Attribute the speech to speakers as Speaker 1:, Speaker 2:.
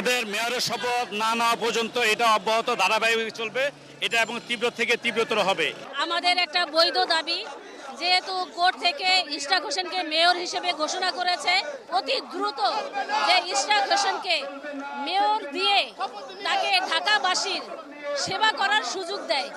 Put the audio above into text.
Speaker 1: আমাদের মেয়রের শপথ না নেওয়া পর্যন্ত এটা অব্যাহত ধারাবাহিক চলবে, এটা এবং তীব্র থেকে তীব্রতর হবে।
Speaker 2: আমাদের একটা বৈধ দাবি, যেহেতু কোর্ট থেকে ইশরাক হোসেনকে মেয়র হিসেবে ঘোষণা করেছে, অতি দ্রুত যে ইশরাক হোসেনকে মেয়র দিয়ে তাকে ঢাকাবাসীর সেবা করার সুযোগ দেয়।